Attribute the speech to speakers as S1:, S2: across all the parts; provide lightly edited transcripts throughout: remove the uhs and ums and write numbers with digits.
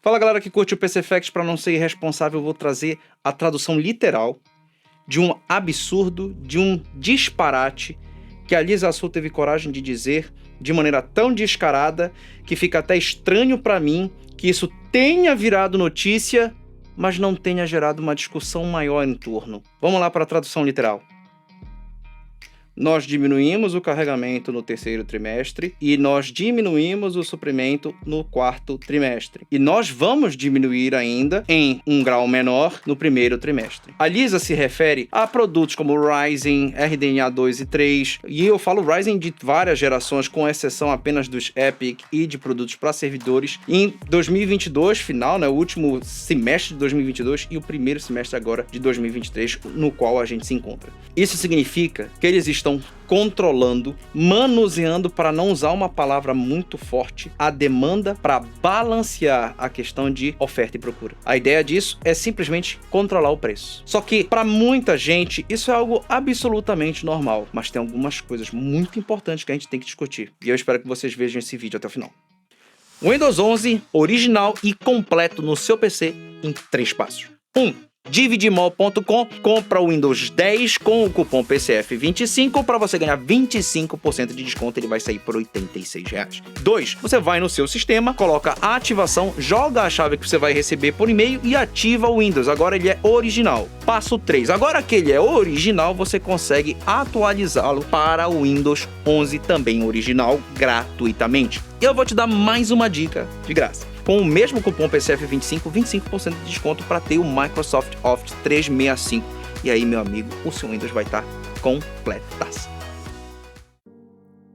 S1: Fala galera que curte o PC Facts, para não ser irresponsável eu vou trazer a tradução literal de um absurdo, de um disparate que a Lisa Su teve coragem de dizer de maneira tão descarada que fica até estranho para mim que isso tenha virado notícia, mas não tenha gerado uma discussão maior em torno. Vamos lá para a tradução literal. Nós diminuímos o carregamento no terceiro trimestre e nós diminuímos o suprimento no quarto trimestre. E nós vamos diminuir ainda em um grau menor no primeiro trimestre. A Lisa se refere a produtos como Ryzen, RDNA 2 e 3, e eu falo Ryzen de várias gerações, com exceção apenas dos EPYC e de produtos para servidores. Em 2022, final, né, o último semestre de 2022 e o primeiro semestre agora de 2023, no qual a gente se encontra. Isso significa que eles estão controlando, manuseando, para não usar uma palavra muito forte, a demanda para balancear a questão de oferta e procura. A ideia disso é simplesmente controlar o preço. Só que para muita gente isso é algo absolutamente normal, mas tem algumas coisas muito importantes que a gente tem que discutir. E eu espero que vocês vejam esse vídeo até o final. Windows 11 original e completo no seu PC em 3 passos. 1. Dividimall.com, compra o Windows 10 com o cupom PCF25 para você ganhar 25% de desconto, ele vai sair por R$ 86. 2. Você vai no seu sistema, coloca a ativação, joga a chave que você vai receber por e-mail e ativa o Windows, agora ele é original. Passo 3. Agora que ele é original, você consegue atualizá-lo para o Windows 11 também original gratuitamente. E eu vou te dar mais uma dica de graça. Com o mesmo cupom PCF25, 25% de desconto para ter o Microsoft Office 365. E aí, meu amigo, o seu Windows vai estar completaço.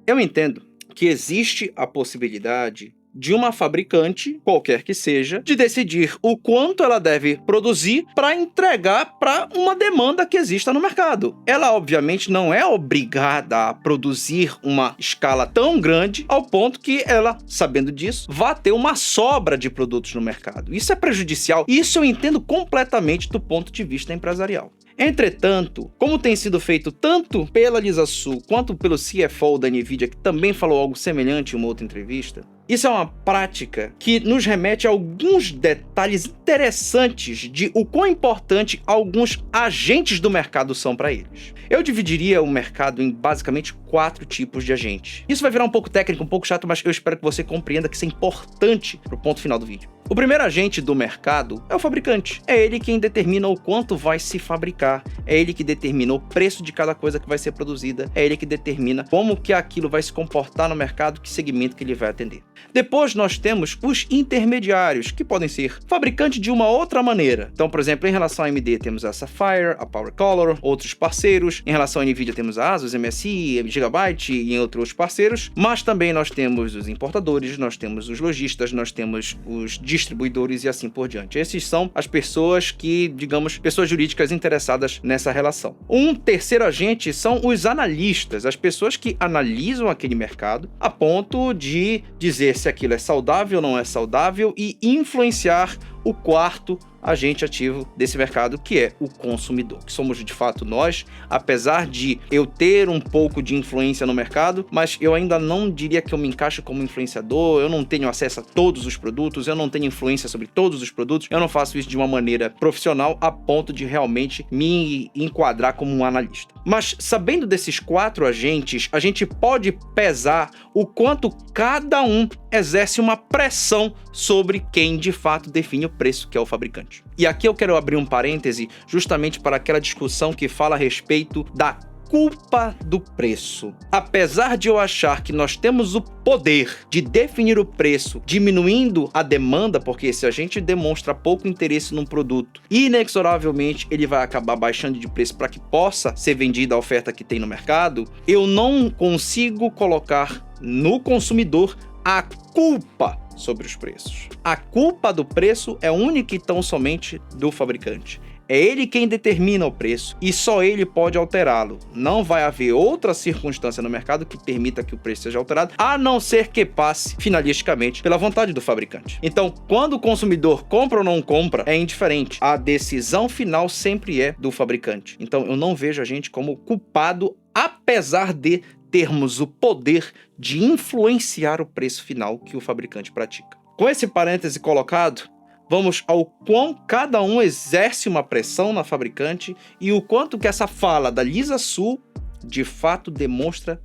S1: Eu entendo que existe a possibilidade de uma fabricante, qualquer que seja, de decidir o quanto ela deve produzir para entregar para uma demanda que exista no mercado. Ela, obviamente, não é obrigada a produzir uma escala tão grande ao ponto que ela, sabendo disso, vá ter uma sobra de produtos no mercado. Isso é prejudicial. Isso eu entendo completamente do ponto de vista empresarial. Entretanto, como tem sido feito tanto pela Lisa Su quanto pelo CFO da NVIDIA, que também falou algo semelhante em uma outra entrevista, isso é uma prática que nos remete a alguns detalhes interessantes de o quão importante alguns agentes do mercado são para eles. Eu dividiria o mercado em basicamente 4 tipos de agentes. Isso vai virar um pouco técnico, um pouco chato, mas eu espero que você compreenda que isso é importante para o ponto final do vídeo. O primeiro agente do mercado é o fabricante. É ele quem determina o quanto vai se fabricar, é ele que determina o preço de cada coisa que vai ser produzida, é ele que determina como que aquilo vai se comportar no mercado, que segmento que ele vai atender. Depois nós temos os intermediários, que podem ser fabricantes de uma outra maneira. Então, por exemplo, em relação à AMD temos a Sapphire, a PowerColor, outros parceiros. Em relação à NVIDIA temos a ASUS, MSI, Gigabyte e outros parceiros. Mas também nós temos os importadores, nós temos os lojistas, nós temos os distribuidores e assim por diante. Esses são as pessoas que, digamos, pessoas jurídicas interessadas nessa relação. Um terceiro agente são os analistas, as pessoas que analisam aquele mercado a ponto de dizer se aquilo é saudável ou não é saudável e influenciar o quarto agente ativo desse mercado, que é o consumidor, que somos de fato nós, apesar de eu ter um pouco de influência no mercado, mas eu ainda não diria que eu me encaixo como influenciador, eu não tenho acesso a todos os produtos, eu não tenho influência sobre todos os produtos, eu não faço isso de uma maneira profissional a ponto de realmente me enquadrar como um analista. Mas sabendo desses 4 agentes, a gente pode pesar o quanto cada um exerce uma pressão sobre quem de fato define o preço, que é o fabricante. E aqui eu quero abrir um parêntese justamente para aquela discussão que fala a respeito da culpa do preço. Apesar de eu achar que nós temos o poder de definir o preço diminuindo a demanda, porque se a gente demonstra pouco interesse num produto, inexoravelmente ele vai acabar baixando de preço para que possa ser vendida a oferta que tem no mercado, eu não consigo colocar no consumidor a culpa sobre os preços. A culpa do preço é única e tão somente do fabricante. É ele quem determina o preço e só ele pode alterá-lo. Não vai haver outra circunstância no mercado que permita que o preço seja alterado, a não ser que passe finalisticamente pela vontade do fabricante. Então, quando o consumidor compra ou não compra, é indiferente. A decisão final sempre é do fabricante. Então, eu não vejo a gente como culpado, apesar de termos o poder de influenciar o preço final que o fabricante pratica. Com esse parêntese colocado, vamos ao quão cada um exerce uma pressão na fabricante e o quanto que essa fala da Lisa Su de fato demonstra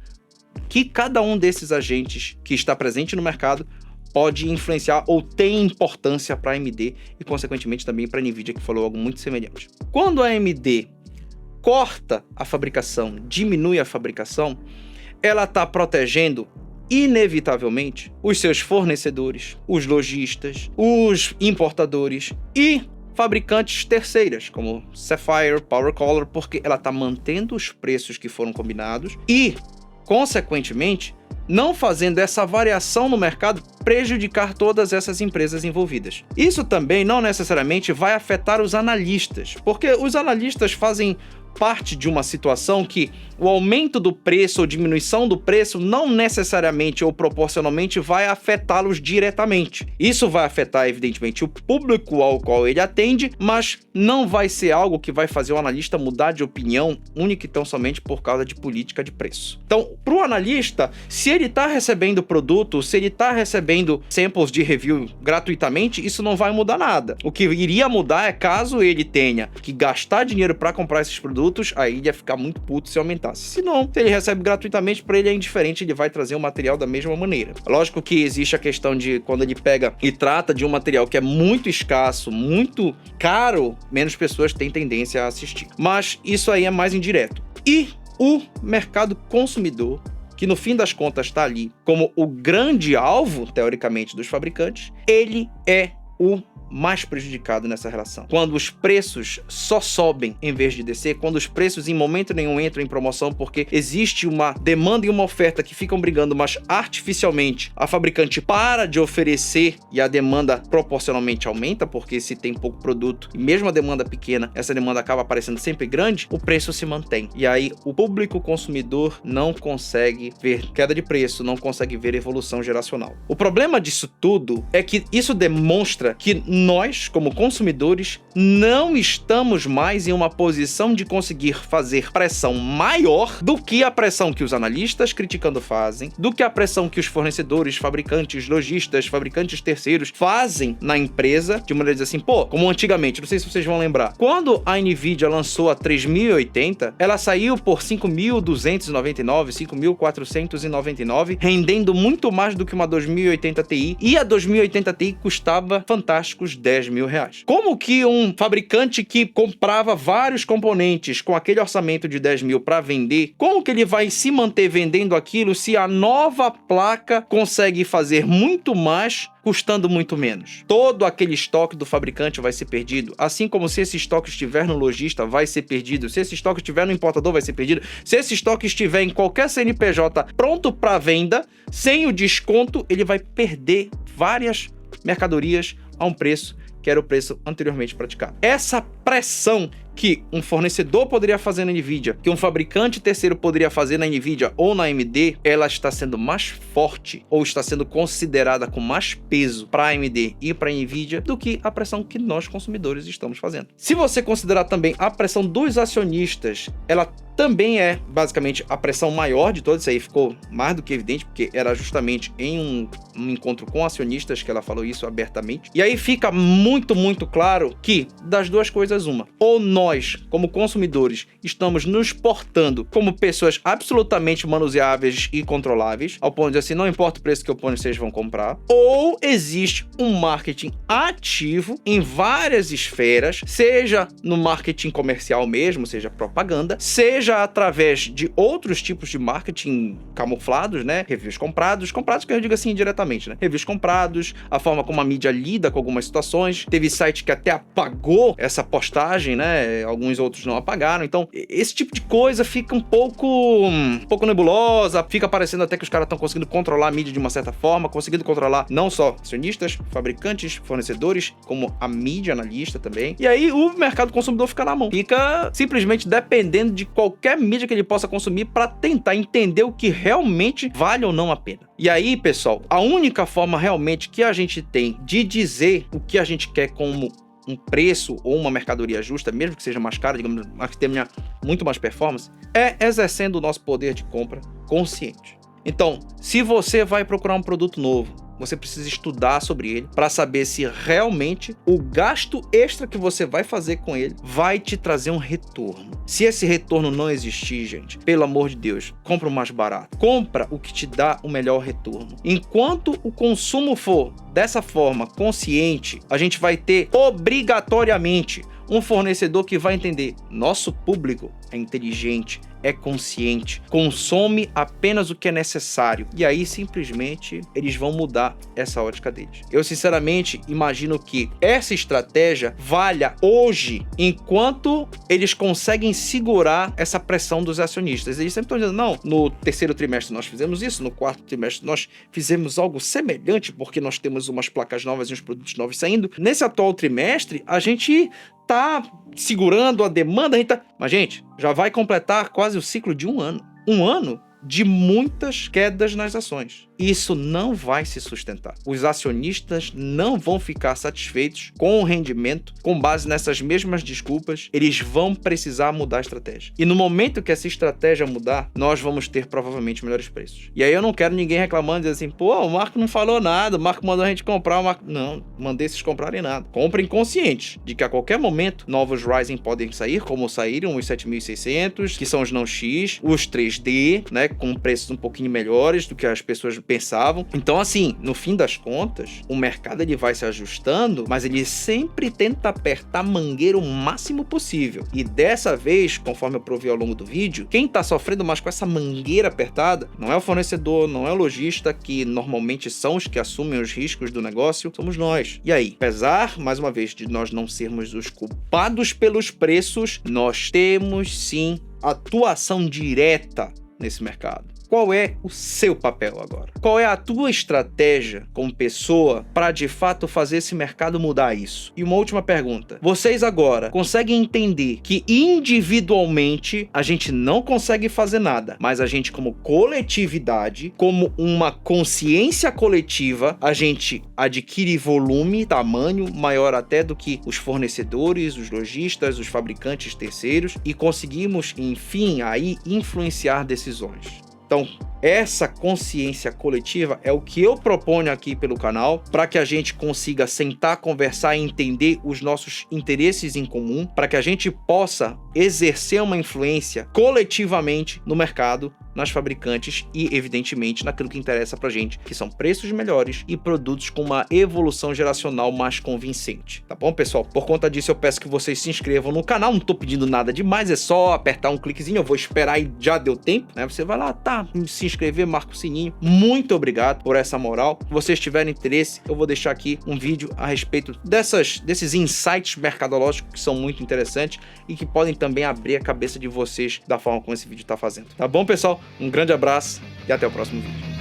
S1: que cada um desses agentes que está presente no mercado pode influenciar ou tem importância para a AMD e, consequentemente, também para a NVIDIA, que falou algo muito semelhante. Quando a AMD corta a fabricação, diminui a fabricação, ela está protegendo, inevitavelmente, os seus fornecedores, os lojistas, os importadores e fabricantes terceiras, como Sapphire, PowerColor, porque ela está mantendo os preços que foram combinados e, consequentemente, não fazendo essa variação no mercado prejudicar todas essas empresas envolvidas. Isso também não necessariamente vai afetar os analistas, porque os analistas fazem parte de uma situação que o aumento do preço ou diminuição do preço não necessariamente ou proporcionalmente vai afetá-los diretamente. Isso vai afetar, evidentemente, o público ao qual ele atende, mas não vai ser algo que vai fazer o analista mudar de opinião única e tão somente por causa de política de preço. Então, para o analista, se ele está recebendo produto, se ele está recebendo samples de review gratuitamente, isso não vai mudar nada. O que iria mudar é caso ele tenha que gastar dinheiro para comprar esses produtos, aí ele ia ficar muito puto se aumentasse. Se não, se ele recebe gratuitamente, para ele é indiferente, ele vai trazer o material da mesma maneira. Lógico que existe a questão de quando ele pega e trata de um material que é muito escasso, muito caro, menos pessoas têm tendência a assistir. Mas isso aí é mais indireto. E o mercado consumidor, que no fim das contas está ali como o grande alvo, teoricamente, dos fabricantes, ele é o mais prejudicado nessa relação. Quando os preços só sobem em vez de descer, quando os preços em momento nenhum entram em promoção porque existe uma demanda e uma oferta que ficam brigando, mas artificialmente a fabricante para de oferecer e a demanda proporcionalmente aumenta, porque se tem pouco produto e mesmo a demanda pequena, essa demanda acaba aparecendo sempre grande, o preço se mantém. E aí o público consumidor não consegue ver queda de preço, não consegue ver evolução geracional. O problema disso tudo é que isso demonstra que nós, como consumidores, não estamos mais em uma posição de conseguir fazer pressão maior do que a pressão que os analistas criticando fazem, do que a pressão que os fornecedores, fabricantes, lojistas, fabricantes terceiros fazem na empresa, de maneira de dizer assim, como antigamente, não sei se vocês vão lembrar, quando a NVIDIA lançou a 3080, ela saiu por 5.299, 5.499, rendendo muito mais do que uma 2080 Ti, e a 2080 Ti custava fantásticos R$10.000. Como que um fabricante que comprava vários componentes com aquele orçamento de 10 mil para vender, como que ele vai se manter vendendo aquilo se a nova placa consegue fazer muito mais custando muito menos? Todo aquele estoque do fabricante vai ser perdido, assim como se esse estoque estiver no lojista, vai ser perdido, se esse estoque estiver no importador, vai ser perdido, se esse estoque estiver em qualquer CNPJ pronto para venda, sem o desconto, ele vai perder várias mercadorias a um preço que era o preço anteriormente praticado. Essa pressão que um fornecedor poderia fazer na NVIDIA, que um fabricante terceiro poderia fazer na NVIDIA ou na AMD, ela está sendo mais forte ou está sendo considerada com mais peso para a AMD e para a NVIDIA do que a pressão que nós consumidores estamos fazendo. Se você considerar também a pressão dos acionistas, ela também é basicamente a pressão maior de todas. Isso aí ficou mais do que evidente, porque era justamente em um encontro com acionistas que ela falou isso abertamente. E aí fica muito claro que das duas coisas uma, ou nós, como consumidores, estamos nos portando como pessoas absolutamente manuseáveis e controláveis, ao ponto de assim, não importa o preço que eu ponho, vocês vão comprar, ou existe um marketing ativo em várias esferas, seja no marketing comercial mesmo, seja propaganda, seja através de outros tipos de marketing camuflados, né? Reviews comprados que eu digo assim diretamente, né? Reviews comprados, a forma como a mídia lida com algumas situações. Teve site que até apagou essa postagem, né? Alguns outros não apagaram. Então, esse tipo de coisa fica um pouco nebulosa, fica parecendo até que os caras estão conseguindo controlar a mídia de uma certa forma, conseguindo controlar não só acionistas, fabricantes, fornecedores, como a mídia analista também. E aí o mercado consumidor fica na mão. Fica simplesmente dependendo de qualquer mídia que ele possa consumir para tentar entender o que realmente vale ou não a pena. E aí, pessoal, a única forma realmente que a gente tem de dizer o que a gente quer como um preço ou uma mercadoria justa, mesmo que seja mais cara, digamos, mas que tenha muito mais performance, é exercendo o nosso poder de compra consciente. Então, se você vai procurar um produto novo, você precisa estudar sobre ele para saber se realmente o gasto extra que você vai fazer com ele vai te trazer um retorno. Se esse retorno não existir, gente, pelo amor de Deus, compra o mais barato. Compra o que te dá o melhor retorno. Enquanto o consumo for dessa forma consciente, a gente vai ter obrigatoriamente um fornecedor que vai entender: nosso público é inteligente, é consciente, consome apenas o que é necessário. E aí, simplesmente, eles vão mudar essa ótica deles. Eu, sinceramente, imagino que essa estratégia valha hoje, enquanto eles conseguem segurar essa pressão dos acionistas. Eles sempre estão dizendo: não, no terceiro trimestre nós fizemos isso, no quarto trimestre nós fizemos algo semelhante, porque nós temos umas placas novas e uns produtos novos saindo. Nesse atual trimestre, a gente tá segurando a demanda, Mas, gente, já vai completar quase o ciclo de um ano. Um ano de muitas quedas nas ações. Isso não vai se sustentar. Os acionistas não vão ficar satisfeitos com o rendimento com base nessas mesmas desculpas. Eles vão precisar mudar a estratégia. E no momento que essa estratégia mudar, nós vamos ter provavelmente melhores preços. E aí eu não quero ninguém reclamando, dizendo assim: pô, o Marco não falou nada, o Marco mandou a gente comprar, o Marco... Não, mandei vocês comprarem nada. Comprem conscientes de que a qualquer momento novos Ryzen podem sair, como saíram os 7600, que são os não X, os 3D, né, com preços um pouquinho melhores do que as pessoas pensavam. Então, assim, no fim das contas, o mercado ele vai se ajustando, mas ele sempre tenta apertar a mangueira o máximo possível. E dessa vez, conforme eu provei ao longo do vídeo, quem tá sofrendo mais com essa mangueira apertada não é o fornecedor, não é o lojista, que normalmente são os que assumem os riscos do negócio, somos nós. E aí, apesar, mais uma vez, de nós não sermos os culpados pelos preços, nós temos sim atuação direta nesse mercado. Qual é o seu papel agora? Qual é a tua estratégia como pessoa para de fato fazer esse mercado mudar isso? E uma última pergunta: vocês agora conseguem entender que individualmente a gente não consegue fazer nada, mas a gente, como coletividade, como uma consciência coletiva, a gente adquire volume, tamanho maior até do que os fornecedores, os lojistas, os fabricantes terceiros, e conseguimos, enfim, aí influenciar decisões. Então, essa consciência coletiva é o que eu proponho aqui pelo canal, para que a gente consiga sentar, conversar e entender os nossos interesses em comum, para que a gente possa exercer uma influência coletivamente no mercado, nas fabricantes e, evidentemente, naquilo que interessa pra gente, que são preços melhores e produtos com uma evolução geracional mais convincente. Tá bom, pessoal? Por conta disso, eu peço que vocês se inscrevam no canal. Não tô pedindo nada demais, é só apertar um cliquezinho. Eu vou esperar e já deu tempo, né? Você vai lá, se inscrever, marca o sininho. Muito obrigado por essa moral. Se vocês tiverem interesse, eu vou deixar aqui um vídeo a respeito desses insights mercadológicos que são muito interessantes e que podem também abrir a cabeça de vocês da forma como esse vídeo tá fazendo. Tá bom, pessoal? Um grande abraço e até o próximo vídeo.